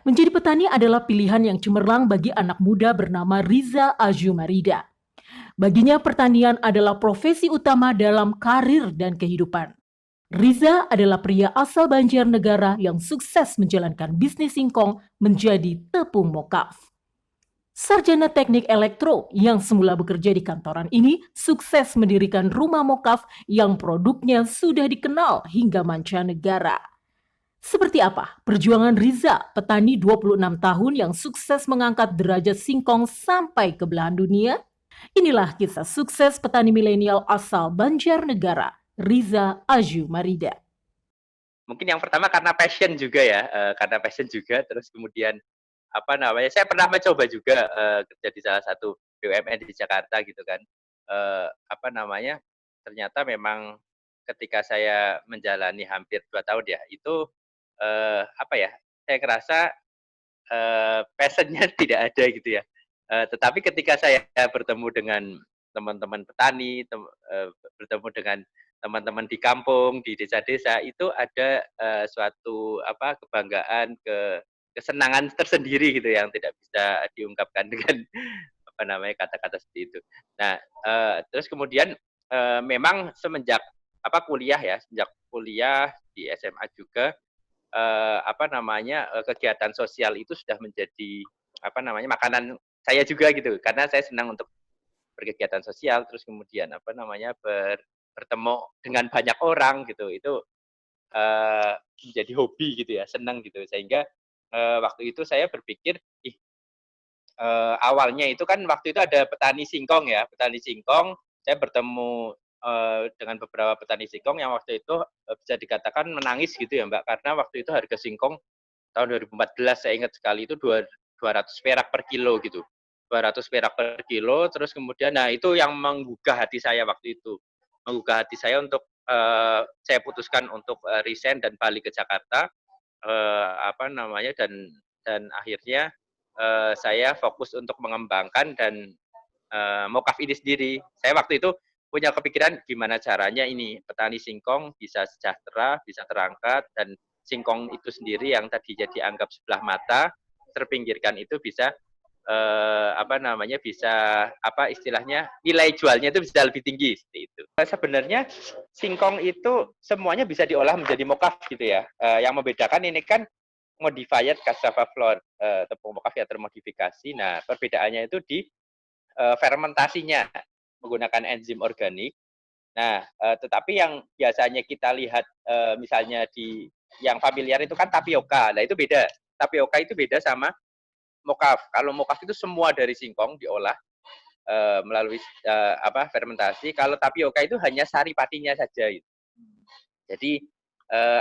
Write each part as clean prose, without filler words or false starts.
Menjadi petani adalah pilihan yang cemerlang bagi anak muda bernama Riza Azumarida. Baginya pertanian adalah profesi utama dalam karir dan kehidupan. Riza adalah pria asal Banjarnegara yang sukses menjalankan bisnis singkong menjadi tepung mokaf. Sarjana teknik elektro yang semula bekerja di kantoran ini sukses mendirikan rumah mokaf yang produknya sudah dikenal hingga mancanegara. Seperti apa perjuangan Riza, petani 26 tahun yang sukses mengangkat derajat singkong sampai ke belahan dunia? Inilah kisah sukses petani milenial asal Banjarnegara, Riza Azumarida. Mungkin yang pertama karena passion juga ya, karena passion juga, terus kemudian, apa namanya, saya pernah mencoba juga, kerja di salah satu BUMN di Jakarta gitu kan. Apa namanya, ternyata memang ketika saya menjalani hampir 2 tahun ya, itu, apa ya, saya ngerasa, passion-nya tidak ada gitu ya. Tetapi ketika saya bertemu dengan teman-teman petani, bertemu dengan teman-teman di kampung, di desa-desa, itu ada, suatu apa, kebanggaan, kesenangan tersendiri gitu yang tidak bisa diungkapkan dengan apa namanya, kata-kata seperti itu. Nah, terus kemudian, memang semenjak apa, kuliah ya, sejak kuliah di SMA juga, apa namanya, kegiatan sosial itu sudah menjadi, apa namanya, makanan saya juga gitu. Karena saya senang untuk berkegiatan sosial, terus kemudian, apa namanya, bertemu dengan banyak orang gitu. Itu, menjadi hobi gitu ya, senang gitu. Sehingga, waktu itu saya berpikir, ih, awalnya itu kan waktu itu ada petani singkong ya, petani singkong, saya bertemu, dengan beberapa petani singkong yang waktu itu, bisa dikatakan menangis gitu ya, Mbak, karena waktu itu harga singkong tahun 2014 saya ingat sekali itu 200 perak per kilo gitu. 200 perak per kilo, terus kemudian nah itu yang menggugah hati saya waktu itu. Menggugah hati saya untuk, saya putuskan untuk, resign dan balik ke Jakarta, apa namanya, dan akhirnya, saya fokus untuk mengembangkan dan, mokaf ini sendiri. Saya waktu itu punya kepikiran gimana caranya ini petani singkong bisa sejahtera, bisa terangkat, dan singkong itu sendiri yang tadinya dianggap sebelah mata, terpinggirkan itu bisa, apa namanya, bisa apa istilahnya, nilai jualnya itu bisa lebih tinggi, seperti itu. Sebenarnya singkong itu semuanya bisa diolah menjadi mokaf gitu ya, yang membedakan ini kan modified cassava flour, tepung mokaf yang termodifikasi. Nah, perbedaannya itu di, fermentasinya menggunakan enzim organik. Nah, tetapi yang biasanya kita lihat, misalnya di yang familiar itu kan tapioka. Nah, itu beda. Tapioka itu beda sama mokaf. Kalau mokaf itu semua dari singkong diolah, melalui, apa, fermentasi. Kalau tapioka itu hanya sari patinya saja gitu. Jadi,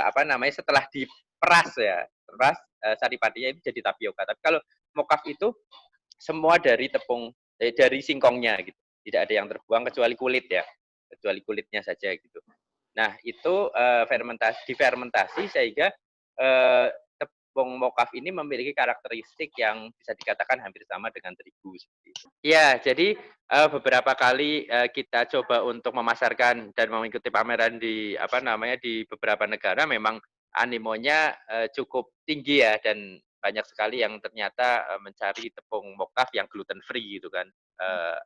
apa namanya, setelah diperas ya, peras, sari patinya itu jadi tapioka. Tapi kalau mokaf itu semua dari tepung dari singkongnya gitu. Tidak ada yang terbuang kecuali kulit ya, kecuali kulitnya saja gitu. Nah itu, difermentasi sehingga, tepung mokaf ini memiliki karakteristik yang bisa dikatakan hampir sama dengan terigu, seperti itu. Iya, jadi, beberapa kali, kita coba untuk memasarkan dan mengikuti pameran di, apa namanya, di beberapa negara memang animonya, cukup tinggi ya dan banyak sekali yang ternyata, mencari tepung mokaf yang gluten free gitu kan,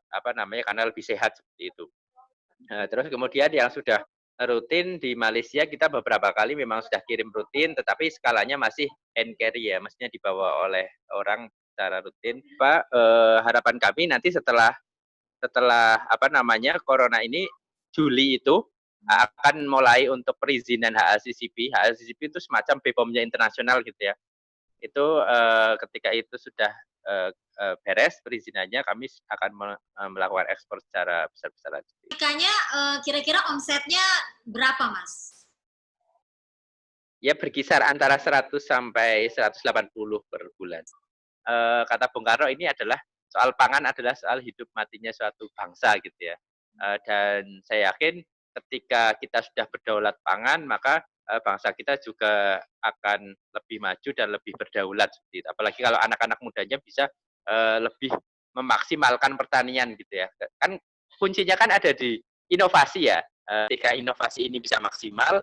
apa namanya, karena lebih sehat seperti itu. Terus kemudian yang sudah rutin di Malaysia kita beberapa kali memang sudah kirim rutin, tetapi skalanya masih hand carry ya, maksudnya dibawa oleh orang secara rutin. Harapan kami nanti setelah setelah apa namanya, corona ini, Juli itu akan mulai untuk perizinan HACCP. HACCP itu semacam BPOM-nya internasional gitu ya. Itu, ketika itu sudah, eee eee, beres perizinannya, kami akan melakukan ekspor secara besar-besaran. Ikannya, kira-kira omsetnya berapa, Mas? Ya berkisar antara 100 sampai 180 per bulan. Kata Bung Karno ini adalah soal pangan adalah soal hidup matinya suatu bangsa gitu ya. Dan saya yakin ketika kita sudah berdaulat pangan, maka, bangsa kita juga akan lebih maju dan lebih berdaulat seperti itu. Apalagi kalau anak-anak mudanya bisa, lebih memaksimalkan pertanian gitu ya. Kan kuncinya kan ada di inovasi ya, ketika inovasi ini bisa maksimal,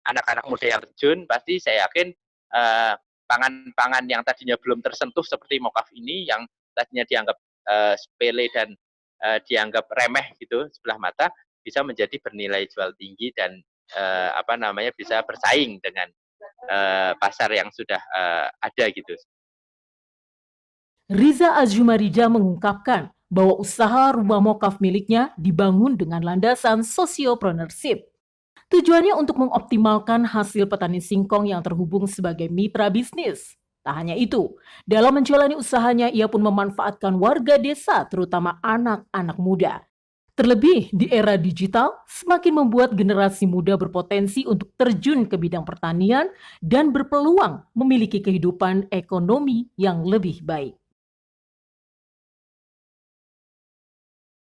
anak-anak muda yang terjun pasti saya yakin, pangan-pangan yang tadinya belum tersentuh seperti mokaf ini yang tadinya dianggap sepele dan dianggap remeh gitu sebelah mata bisa menjadi bernilai jual tinggi dan bisa bersaing dengan pasar yang sudah ada gitu. Riza Azumarida mengungkapkan bahwa usaha rumah mokaf miliknya dibangun dengan landasan sociopreneurship. Tujuannya untuk mengoptimalkan hasil petani singkong yang terhubung sebagai mitra bisnis. Tak hanya itu, dalam menjalani usahanya ia pun memanfaatkan warga desa, terutama anak-anak muda. Terlebih di era digital, semakin membuat generasi muda berpotensi untuk terjun ke bidang pertanian dan berpeluang memiliki kehidupan ekonomi yang lebih baik.